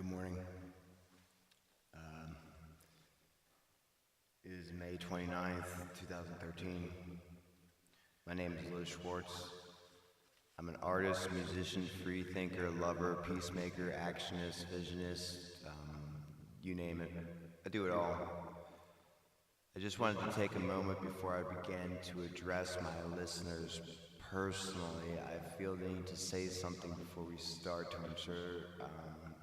morning. It is May 29th, 2013. My name is Liz Schwartz. I'm an artist, musician, free thinker, lover, peacemaker, actionist, visionist, you name it. I do it all. I just wanted to take a moment before I begin to address my listeners personally. I feel the need to say something before we start to ensure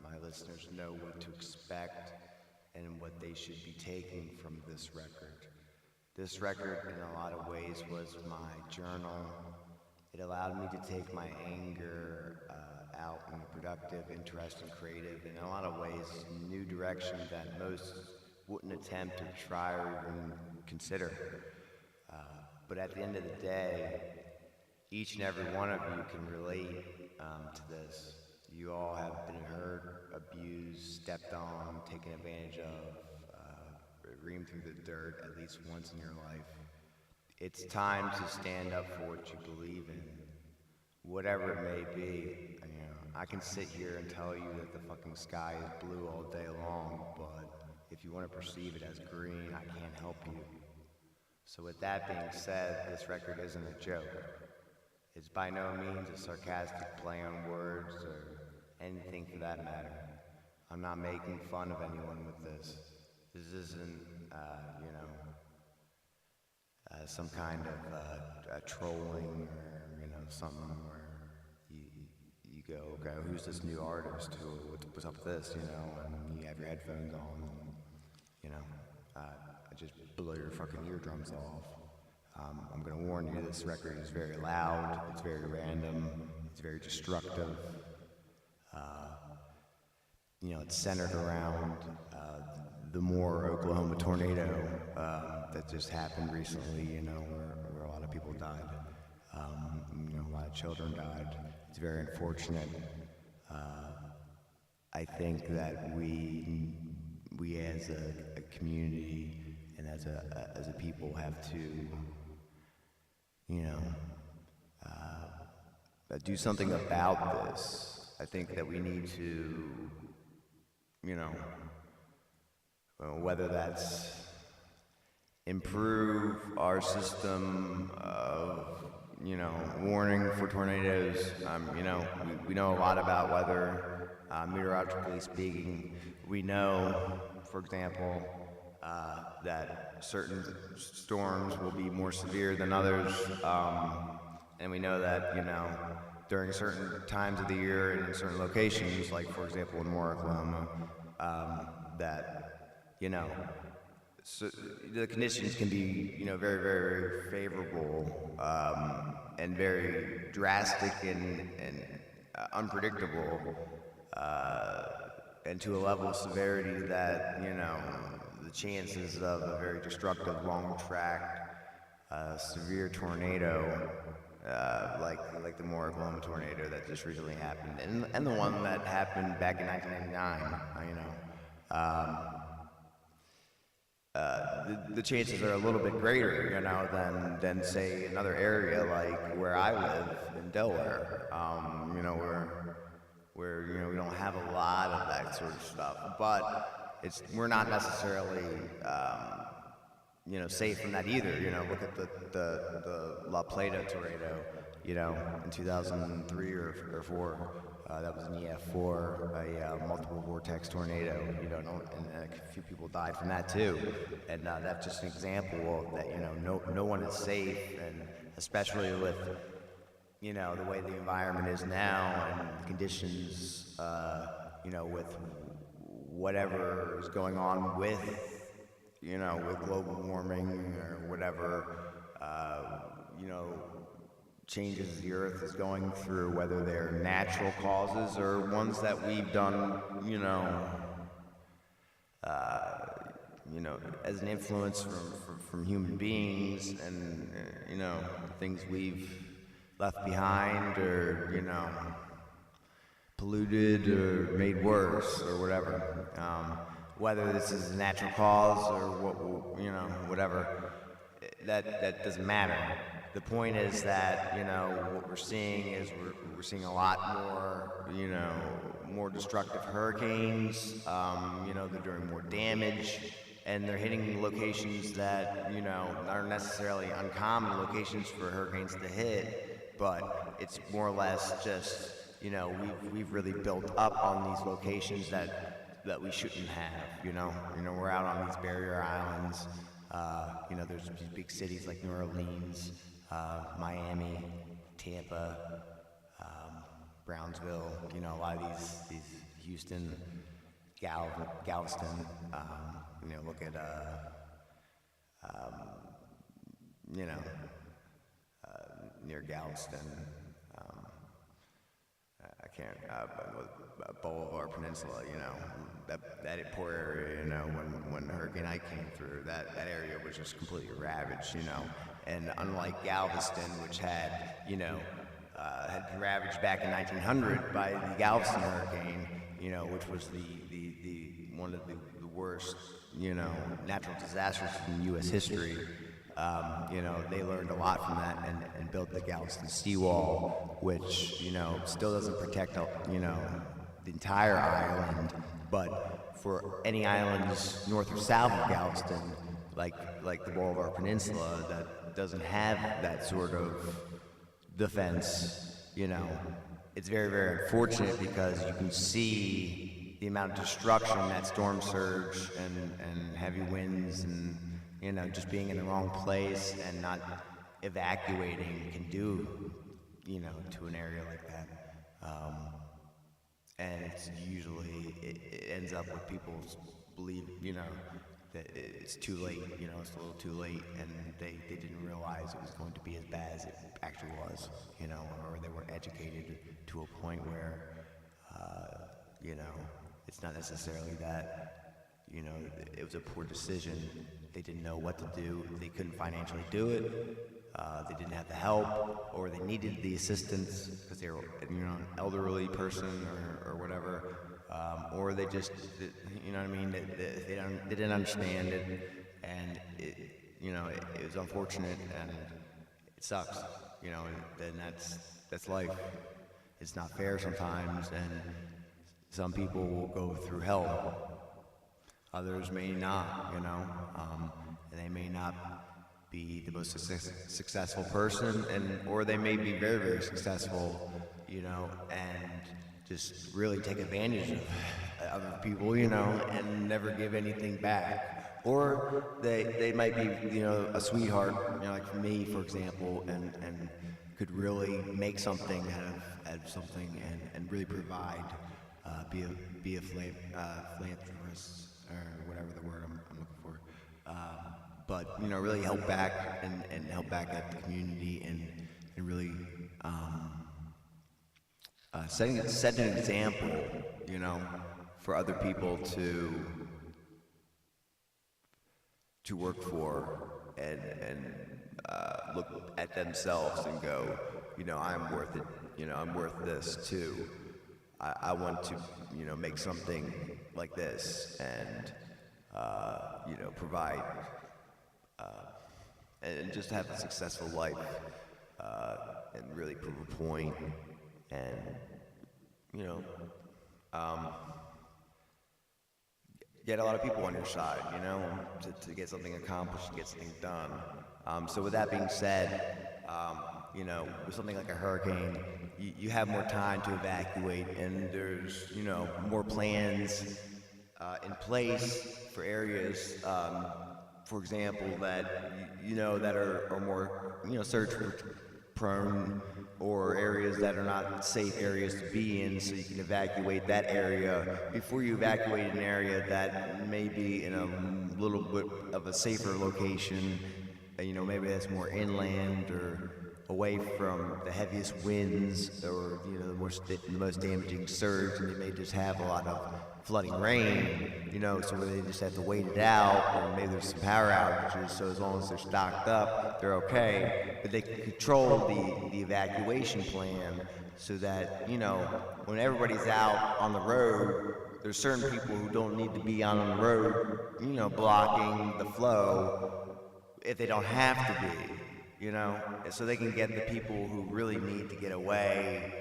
my listeners know what to expect and what they should be taking from this record. This record, in a lot of ways, was my journal. It allowed me to take my anger out in a productive, interesting, creative, in a lot of ways, new direction that most wouldn't attempt or try or even consider. But at the end of the day, each and every one of you can relate to this. You all have been hurt, abused, stepped on, taken advantage of, reamed through the dirt at least once in your life. It's time to stand up for what you believe in, whatever it may be. I can sit here and tell you that the fucking sky is blue all day long, but if you want to perceive it as green, I can't help you. So with that being said, this record isn't a joke. It's by no means a sarcastic play on words or anything for that matter. I'm not making fun of anyone with this. This isn't, some kind of trolling or, something where you go, okay, who's this new artist? What's up with this, and you have your headphones on and, I just blow your fucking eardrums off. I'm gonna warn you, this record is very loud, it's very random, it's very destructive. It's centered around the Moore, Oklahoma tornado that just happened recently, where a lot of people died. A lot of children died. It's very unfortunate. I think that we as a community and as a people have to, do something about this. I think that we need to, whether that's improve our system of, warning for tornadoes. We know a lot about weather, meteorologically speaking. We know, for example, that certain storms will be more severe than others, and we know that, during certain times of the year and in certain locations, like for example in Moore, Oklahoma, that, so the conditions can be, very, very favorable, and very drastic and unpredictable, and to a level of severity that, the chances of a very destructive, long-tracked, severe tornado, like the Moore, Oklahoma tornado that just recently happened, and the one that happened back in 1999, the chances are a little bit greater, than say another area like where I live in Delaware, where we don't have a lot of that sort of stuff, but we're not necessarily safe from that either. Look at the La Plata tornado, in 2003 or 4. That was an EF4, a multiple vortex tornado, and a few people died from that too. And that's just an example of that, no one is safe, and especially with, the way the environment is now and the conditions, with whatever is going on with, with global warming or whatever, changes the earth is going through, whether they're natural causes or ones that we've done, as an influence from human beings and, things we've left behind or, polluted or made worse or whatever. Whether this is a natural cause or whatever, that doesn't matter. The point is that, what we're seeing is we're seeing a lot more, more destructive hurricanes. They're doing more damage, and they're hitting locations that, aren't necessarily uncommon locations for hurricanes to hit, but it's more or less just, we've really built up on these locations that we shouldn't have, we're out on these barrier islands. There's these big cities like New Orleans, Miami, Tampa, Brownsville, a lot of these Houston, Galveston, look at, near Galveston, I can't, Bolivar Peninsula, that poor area, when Hurricane Ike came through, that area was just completely ravaged, and unlike Galveston, which had been ravaged back in 1900 by the Galveston hurricane, which was the one of the worst, natural disasters in U.S. history. They learned a lot from that and built the Galveston seawall, which, still doesn't protect, the entire island, but for any islands north or south of Galveston, like the Bolivar Peninsula, that doesn't have that sort of defense, it's very, very unfortunate, because you can see the amount of destruction that storm surge and heavy winds and, just being in the wrong place and not evacuating can do, to an area like that. And it's usually, it ends up with people believe, that it's too late, it's a little too late, and they didn't realize it was going to be as bad as it actually was, or they weren't educated to a point where, it's not necessarily that, it was a poor decision. They didn't know what to do. They couldn't financially do it. They didn't have the help, or they needed the assistance because they were, an elderly person or whatever, or they just, they didn't understand it, and it was unfortunate, and it sucks, and that's life. It's not fair sometimes, and some people will go through hell. Others may not, and they may not be the most successful person, or they may be very, very successful, and just really take advantage of other people, and never give anything back. Or they might be, a sweetheart, like for me, for example, and could really make something out of something and really provide, be a philanthropist, or whatever the word I'm looking for. But really help back and help back at the community and really set an example, for other people to work for, and look at themselves and go, I'm worth it. I'm worth this too. I want to, make something like this and, provide, and just have a successful life, and really prove a point, and, get a lot of people on your side, to get something accomplished, to get something done. So with that being said, with something like a hurricane, you have more time to evacuate, and there's, more plans in place for areas, for example, that, that are more, surge prone, or areas that are not safe areas to be in, so you can evacuate that area before you evacuate an area that may be in a little bit of a safer location, maybe that's more inland or away from the heaviest winds, or the most damaging surge, and they may just have a lot of flooding rain, so they just have to wait it out, or maybe there's some power outages, so as long as they're stocked up, they're okay. But they can control the evacuation plan, so that, when everybody's out on the road, there's certain people who don't need to be out on the road, blocking the flow, if they don't have to be, so they can get the people who really need to get away,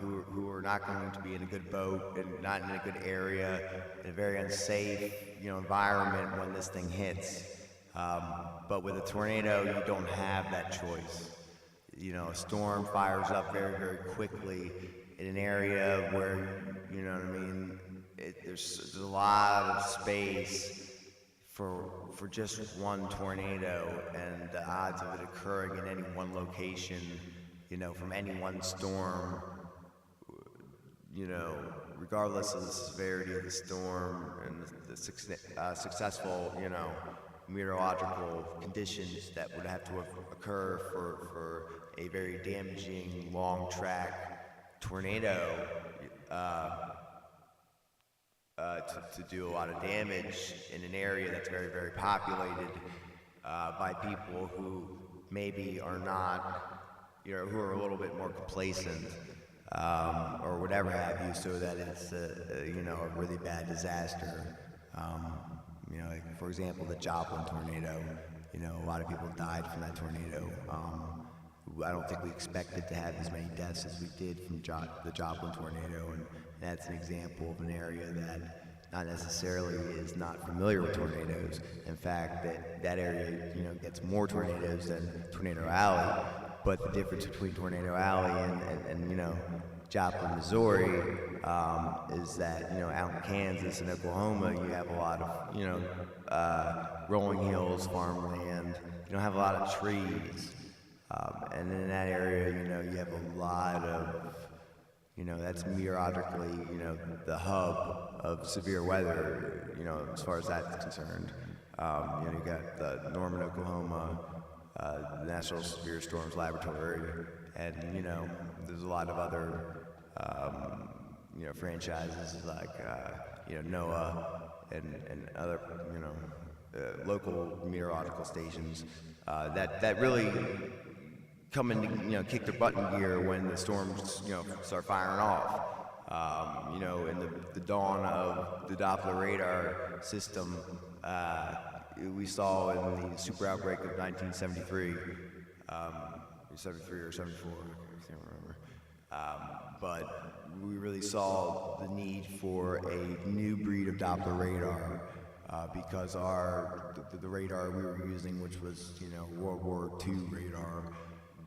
who are not going to be in a good boat and not in a good area, in a very unsafe, environment when this thing hits. But with a tornado, you don't have that choice. A storm fires up very, very quickly in an area where, there's a lot of space for just one tornado, and the odds of it occurring in any one location, from any one storm, regardless of the severity of the storm and the successful, meteorological conditions that would have to occur for a very damaging long track tornado to do a lot of damage in an area that's very, very populated by people who maybe are not, who are a little bit more complacent or whatever have you, so that it's a really bad disaster. Like, for example, the Joplin tornado. A lot of people died from that tornado. I don't think we expected to have as many deaths as we did from the Joplin tornado, and that's an example of an area that not necessarily is not familiar with tornadoes. In fact, that area, gets more tornadoes than Tornado Alley. But the difference between Tornado Alley and Joplin, Missouri, is that, out in Kansas and Oklahoma, you have a lot of, rolling hills, farmland. You don't have a lot of trees. And in that area, you have a lot of, that's meteorologically, the hub of severe weather, as far as that's concerned. You got the Norman, Oklahoma, the National Severe Storms Laboratory, and, there's a lot of other, franchises like, NOAA and other, local meteorological stations that really come in, kick their butt in gear when the storms, start firing off. In the dawn of the Doppler Radar system, we saw in the super outbreak of 1973, 73 or 74, I can't remember. But we really saw the need for a new breed of Doppler radar because the radar we were using, which was World War II radar,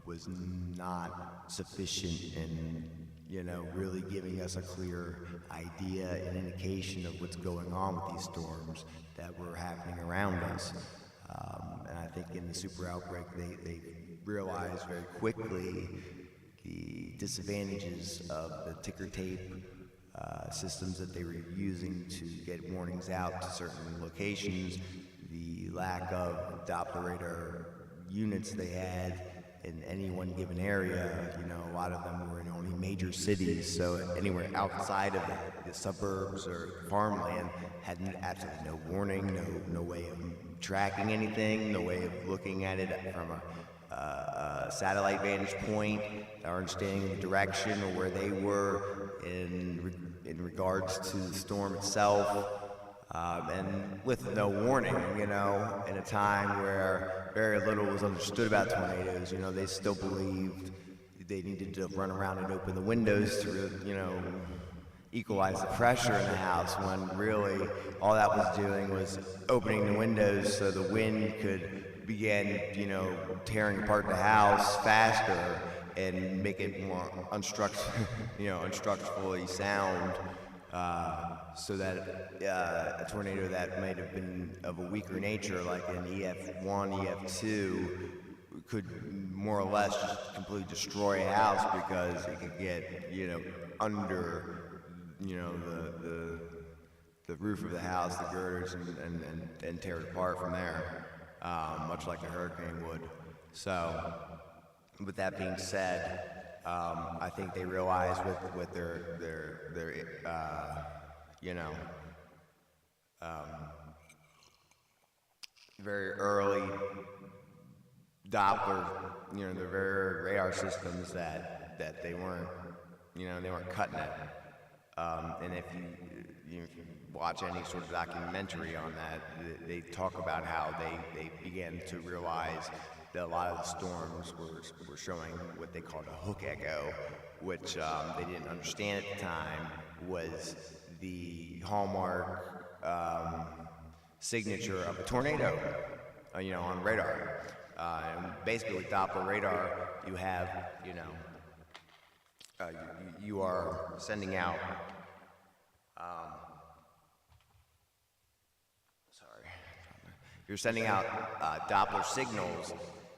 was not sufficient in really giving us a clear idea and indication of what's going on with these storms that were happening around us. And I think in the super outbreak, they realized very quickly the disadvantages of the ticker tape systems that they were using to get warnings out to certain locations, the lack of Doppler radar units they had in any one given area. A lot of them were in only major cities, so anywhere outside of the suburbs or farmland had absolutely no warning, no way of tracking anything, no way of looking at it from a satellite vantage point, or understanding the direction or where they were in regards to the storm itself. And with no warning, in a time where very little was understood about tornadoes, they still believed they needed to run around and open the windows to, equalize the pressure in the house, when really all that was doing was opening the windows so the wind could begin, tearing apart the house faster and make it more unstructurally sound. So that a tornado that might have been of a weaker nature, like an EF1, EF2, could more or less just completely destroy a house because it could get, under, the roof of the house, the girders, and tear it apart from there, much like a hurricane would. So, with that being said, I think they realized with their very early Doppler, the very radar systems that they weren't, they weren't cutting it. And if you watch any sort of documentary on that, they talk about how they began to realize a lot of the storms were showing what they called a hook echo, which they didn't understand at the time was the hallmark signature of a tornado, on radar. And basically with Doppler radar, you have, you are sending out, you're sending out Doppler signals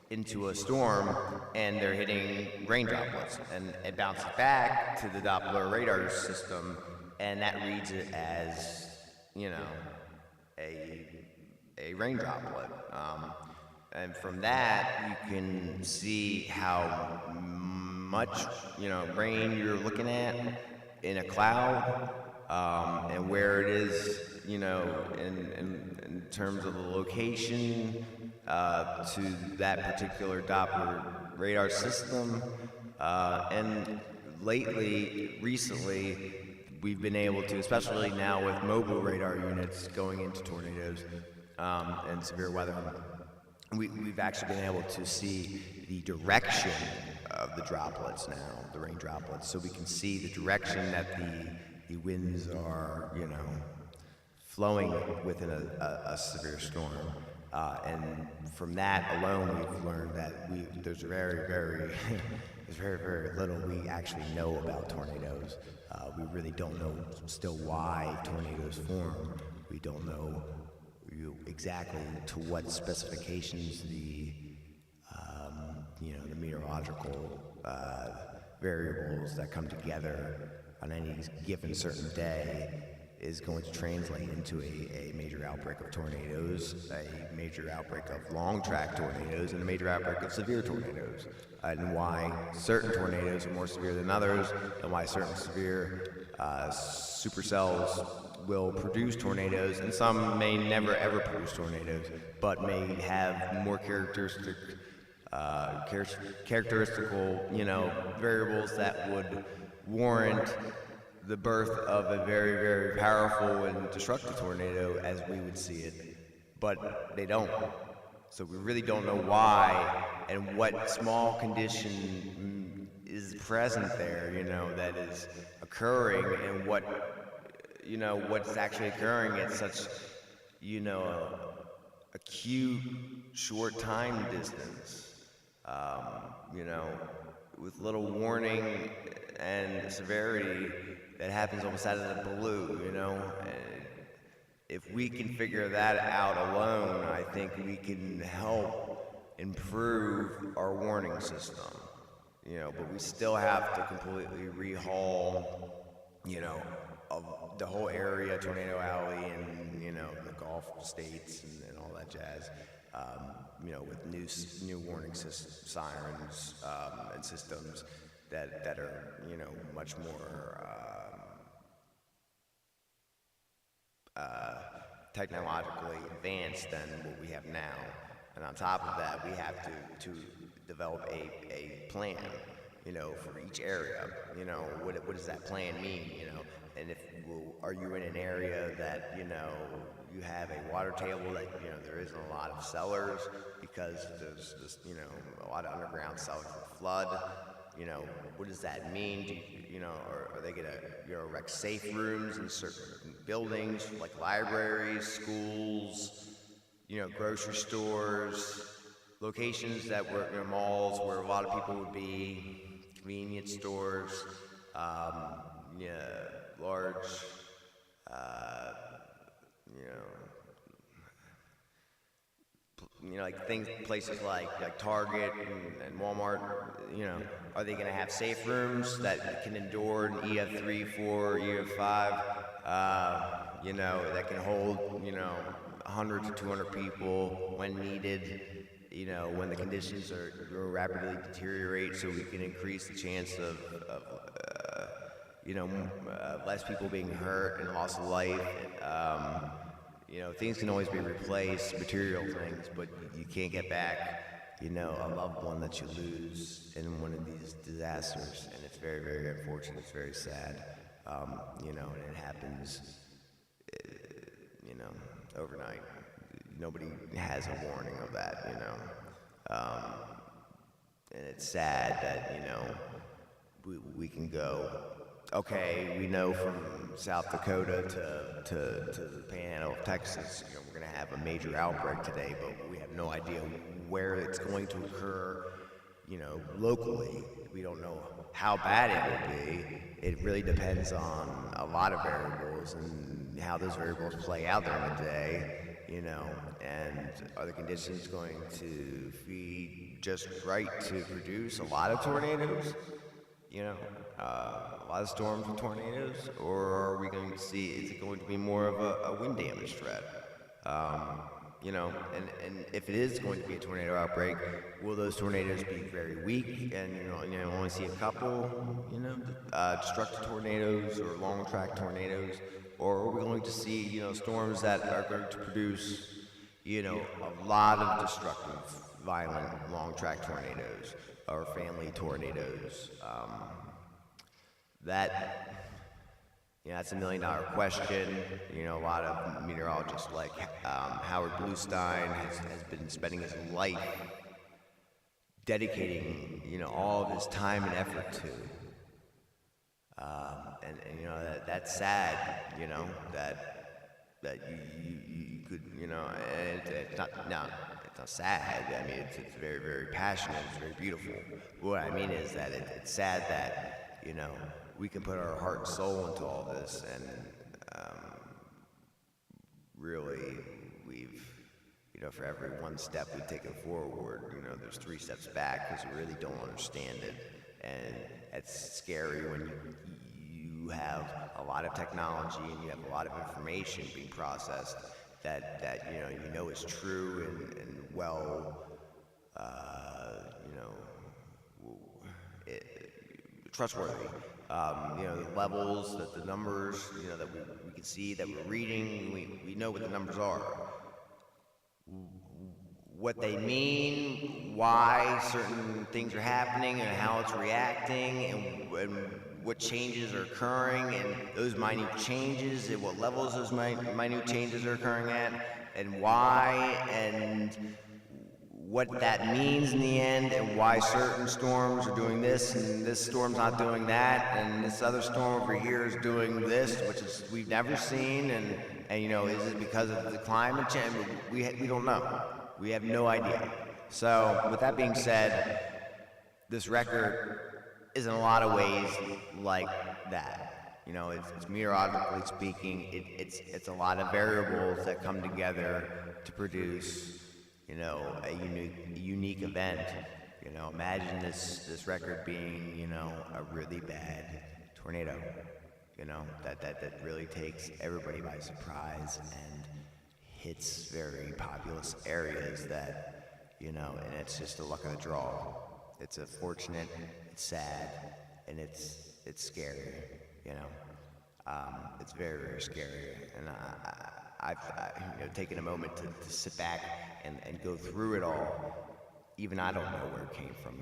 into a storm, and they're hitting rain droplets, and it bounces back to the Doppler radar system, and that reads it as, a rain droplet. And from that, you can see how much, rain you're looking at in a cloud, and where it is, in terms of the location to that particular Doppler radar system. And recently, we've been able to, especially now with mobile radar units going into tornadoes and severe weather, we've actually been able to see the direction of the droplets now, the rain droplets, so we can see the direction that the winds are, flowing within a severe storm. And from that alone, we've learned that there's very, very little we actually know about tornadoes. We really don't know still why tornadoes form. We don't know exactly to what specifications the meteorological variables that come together on any given certain day is going to translate into a major outbreak of tornadoes, a major outbreak of long-track tornadoes, and a major outbreak of severe tornadoes, and why certain tornadoes are more severe than others, and why certain severe supercells will produce tornadoes, and some may never ever produce tornadoes, but may have more characteristical, variables that would warrant the birth of a very, very powerful and destructive tornado as we would see it, but they don't. So we really don't know why and what small condition is present there, that is occurring, and what's actually occurring at such, acute short time distance, with little warning and severity that happens almost out of the blue, and if we can figure that out alone, I think we can help improve our warning system, but we still have to completely rehaul, of the whole area, Tornado Alley, and, the Gulf states and all that jazz, with new warning sirens and systems that are, much more technologically advanced than what we have now. And on top of that, we have to develop a plan, for each area. What does that plan mean, and are you in an area that, you have a water table that, there isn't a lot of cellars because there's this, a lot of underground cellars for flood. What does that mean? Are they gonna, erect safe rooms in certain buildings, like libraries, schools, grocery stores, locations that were, malls where a lot of people would be, convenience stores, large, places like Target and Walmart, are they going to have safe rooms that can endure an EF3, 4, EF5, that can hold, 100 to 200 people when needed, when the conditions are rapidly deteriorate, so we can increase the chance of less people being hurt and loss of life. Things can always be replaced, material things, but you can't get back, a loved one that you lose in one of these disasters, and it's very, very unfortunate. It's very sad, and it happens, overnight. Nobody has a warning of that, And it's sad that, we can go, okay, we know from South Dakota to the Panhandle of Texas, we're going to have a major outbreak today, but we have no idea where it's going to occur, locally. We don't know how bad it will be. It really depends on a lot of variables and how those variables play out during the day, and are the conditions going to feed just right to produce a lot of tornadoes? A lot of storms and tornadoes, or are we going to see, is it going to be more of a wind damage threat? And if it is going to be a tornado outbreak, will those tornadoes be very weak and, only see a couple, destructive tornadoes or long track tornadoes? Or are we going to see, storms that are going to produce, a lot of destructive, violent, long track tornadoes or family tornadoes? That's $1 million question. A lot of meteorologists like Howard Bluestein has been spending his life dedicating, all of his time and effort to. That's sad, that you could, and it's not sad. I mean, it's very, very passionate. It's very beautiful. What I mean is that it's sad that, we can put our heart and soul into all this, and really, we've, for every one step we've taken forward, there's 3 steps back because we really don't understand it, and it's scary when you have a lot of technology and you have a lot of information being processed that is true and well, trustworthy. The levels, the numbers, that we can see, that we're reading, we know what the numbers are. What they mean, why certain things are happening, and how it's reacting, and what changes are occurring, and those minute changes, and what levels those minute changes are occurring at, and why, and what that means in the end, and why certain storms are doing this, and this storm's not doing that, and this other storm over here is doing this, which is we've never seen, and is it because of the climate change? We don't know. We have no idea. So, with that being said, this record is in a lot of ways like that. It's meteorologically speaking, it's a lot of variables that come together to produce, a unique event. Imagine this record being, a really bad tornado, that really takes everybody by surprise and hits very populous areas that, and it's just the luck of the draw. It's unfortunate, it's sad, and it's scary, it's very, very scary, and I've taken a moment to sit back and go through it all. Even I don't know where it came from,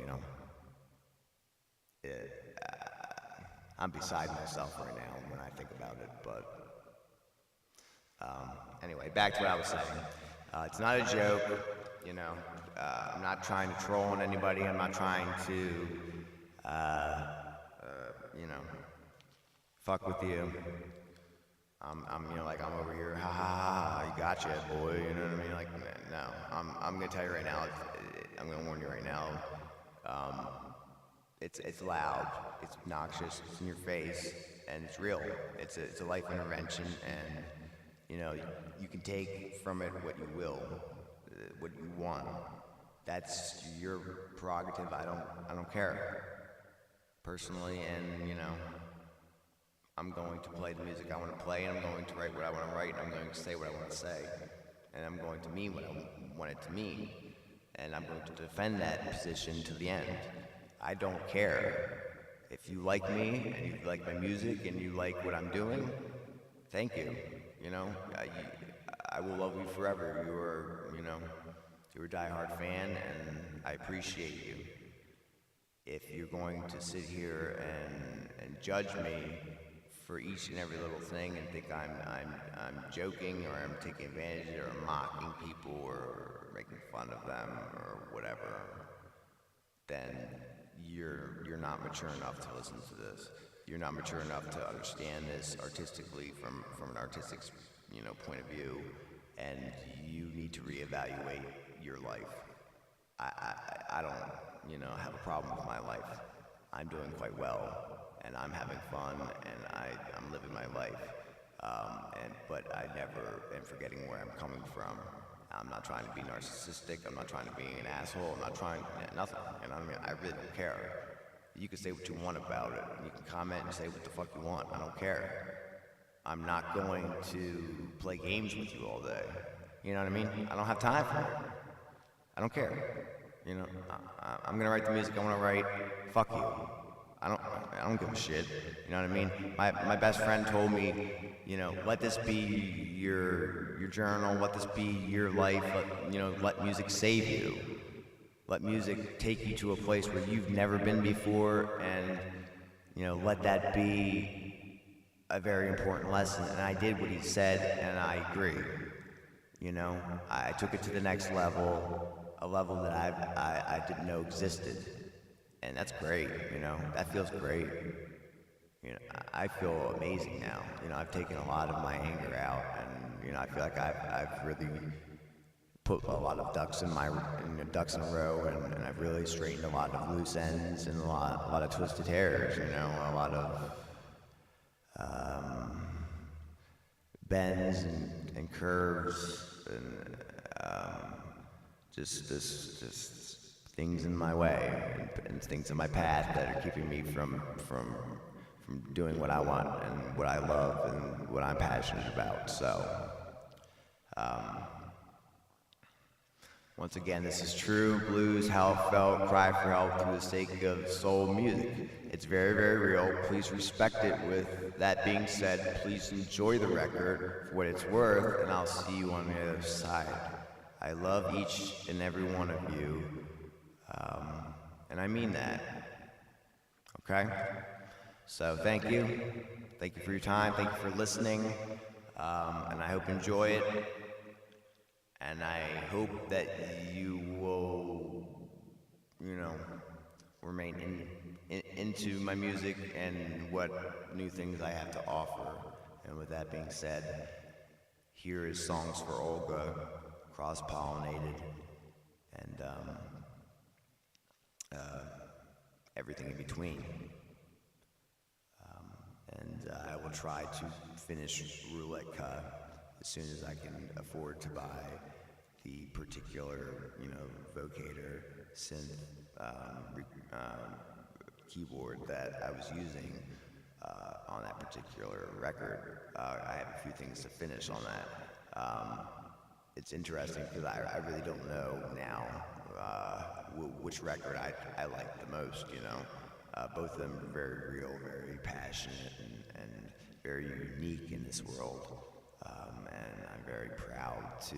I'm beside myself right now when I think about it, but anyway, back to what I was saying. It's not a joke, I'm not trying to troll on anybody. I'm not trying to, fuck with you. I'm over here, ha ha ha, you gotcha, boy, you know what I mean? Like, no, I'm gonna tell you right now, I'm gonna warn you right now, it's loud, it's obnoxious, it's in your face, and it's real. It's a life intervention, and, you can take from it what you will, what you want. That's your prerogative. I don't care, personally, and, I'm going to play the music I want to play, and I'm going to write what I want to write, and I'm going to say what I want to say, and I'm going to mean what I want it to mean, and I'm going to defend that position to the end. I don't care. If you like me, and you like my music, and you like what I'm doing, thank you. I will love you forever. You're a diehard fan, and I appreciate you. If you're going to sit here and judge me for each and every little thing and think I'm joking or I'm taking advantage or I'm mocking people or making fun of them or whatever, then you're not mature enough to listen to this. You're not mature enough to understand this artistically from an artistic, point of view, and you need to reevaluate your life. I don't, have a problem with my life. I'm doing quite well, and I'm having fun, and I'm living my life. But I never am forgetting where I'm coming from. I'm not trying to be narcissistic. I'm not trying to be an asshole. I'm not trying nothing. And I really don't care. You can say what you want about it. You can comment and say what the fuck you want. I don't care. I'm not going to play games with you all day. You know what I mean? I don't have time for it. I don't care. I'm gonna write the music I want to write. Fuck you. I don't give a shit. You know what I mean? My best friend told me, let this be your journal. Let this be your life. Let music save you. Let music take you to a place where you've never been before, and let that be a very important lesson. And I did what he said, and I agree. I took it to the next level, a level that I didn't know existed, and that's great. That feels great. I feel amazing now. I've taken a lot of my anger out, and I feel like I've really put a lot of ducks in a row, and I've really straightened a lot of loose ends and a lot of twisted hairs. A lot of bends and curves and just things in my way and things in my path that are keeping me from doing what I want and what I love and what I'm passionate about. So, once again, this is true blues, heartfelt, cry for help through the sake of soul music. It's very, very real. Please respect it. With that being said, please enjoy the record for what it's worth, and I'll see you on the other side. I love each and every one of you, and I mean that. Okay? So thank you. Thank you for your time. Thank you for listening, and I hope you enjoy it. And I hope that you will, remain into my music and what new things I have to offer. And with that being said, here is Songs for Olga, Cross Pollinated, and everything in between. And I will try to finish Roulette Cut as soon as I can afford to buy the particular, vocator synth keyboard that I was using on that particular record. I have a few things to finish on that. It's interesting because I really don't know now which record I like the most. Both of them are very real, very passionate, and very unique in this world. And I'm very proud to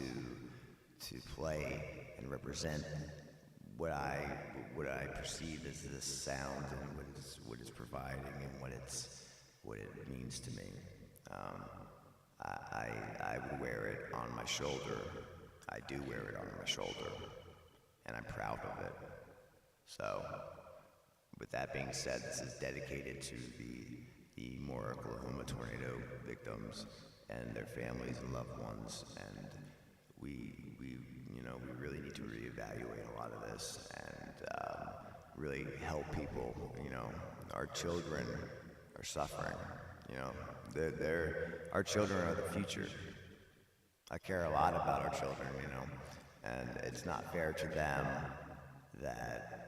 play and represent what I perceive as this sound and what it's providing and what it means to me. I would wear it on my shoulder. I do wear it on my shoulder, and I'm proud of it. So, with that being said, this is dedicated to the Moore, Oklahoma tornado victims and their families and loved ones, and we really need to reevaluate a lot of this and really help people. Our children are suffering. Our children are the future. I care a lot about our children, and it's not fair to them that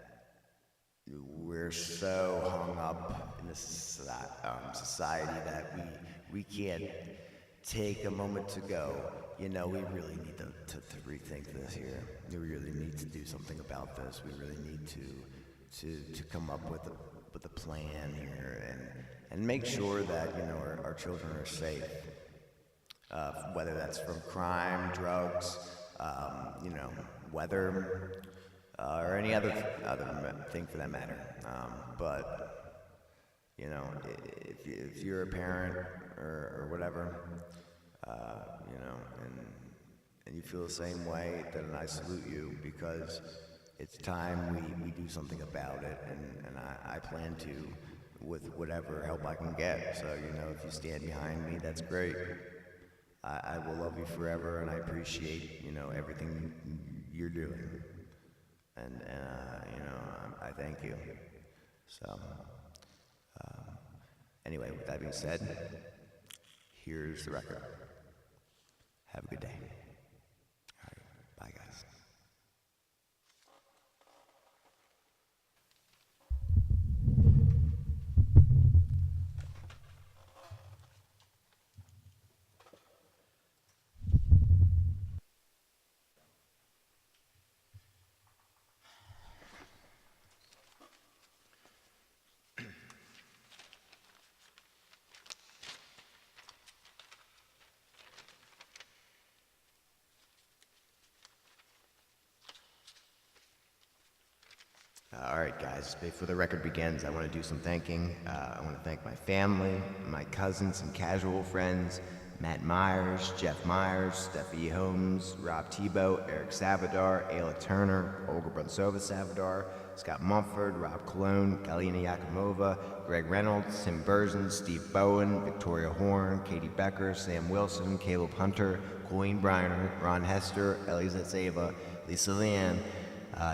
we're so hung up in this society that we can't take a moment to go, we really need to rethink this here. We really need to do something about this. We really need to come up with a plan here and make sure that, our children are safe. Whether that's from crime, drugs, weather, or any other thing for that matter. But You know, if you're a parent or whatever, you know, and you feel the same way, then I salute you, because it's time we do something about it, and I plan to, with whatever help I can get. So, you know, if you stand behind me, that's great. I will love you forever, and I appreciate, you know, everything you're doing. And you know, I thank you. So, anyway, with that being said, here's the record. Have a good day. All right, bye, guys. All right, guys, before the record begins, I want to do some thanking. I want to thank my family, my cousins and casual friends, Matt Myers, Jeff Myers, Steffi Holmes, Rob Tebow, Eric Savadar, Ayla Turner, Olga Brunsova Savadar, Scott Mumford, Rob Cologne, Galina Yakimova, Greg Reynolds, Tim Burson, Steve Bowen, Victoria Horn, Katie Becker, Sam Wilson, Caleb Hunter, Colleen Briner, Ron Hester, Ellie Zatseva, Lisa Leanne,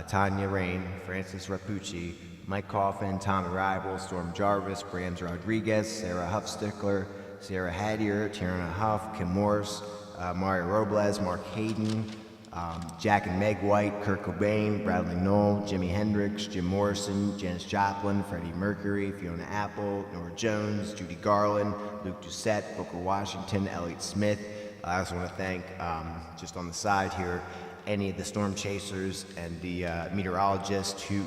Tanya Rain, Francis Rapucci, Mike Coffin, Tom Arrival, Storm Jarvis, Brams Rodriguez, Sarah Huffstickler, Sarah Haddier, Tierna Huff, Kim Morse, Mario Robles, Mark Hayden, Jack and Meg White, Kurt Cobain, Bradley Knoll, Jimi Hendrix, Jim Morrison, Janis Joplin, Freddie Mercury, Fiona Apple, Nora Jones, Judy Garland, Luke Doucette, Booker Washington, Elliott Smith. I also want to thank, just on the side here, any of the storm chasers and the meteorologists who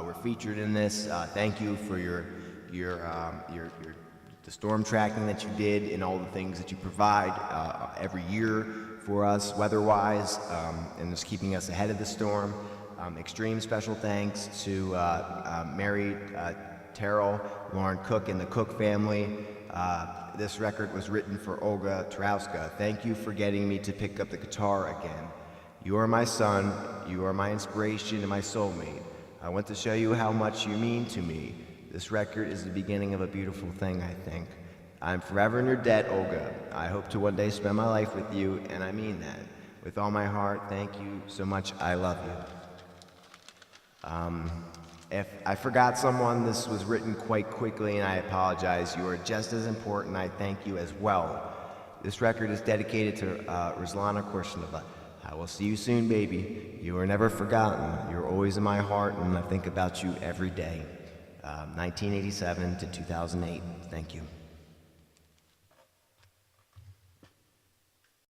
were featured in this. Thank you for the storm tracking that you did and all the things that you provide every year for us weather-wise, and just keeping us ahead of the storm. Extreme special thanks to Mary Terrell, Lauren Cook, and the Cook family. This record was written for Olga Turowska. Thank you for getting me to pick up the guitar again. You are my son, you are my inspiration and my soulmate. I want to show you how much you mean to me. This record is the beginning of a beautiful thing, I think. I'm forever in your debt, Olga. I hope to one day spend my life with you, and I mean that. With all my heart, thank you so much. I love you. If I forgot someone, this was written quite quickly, and I apologize. You are just as important. I thank you as well. This record is dedicated to Ruslana Korshnova. I will see you soon, baby. You are never forgotten. You're always in my heart, and I think about you every day. 1987 to 2008. Thank you.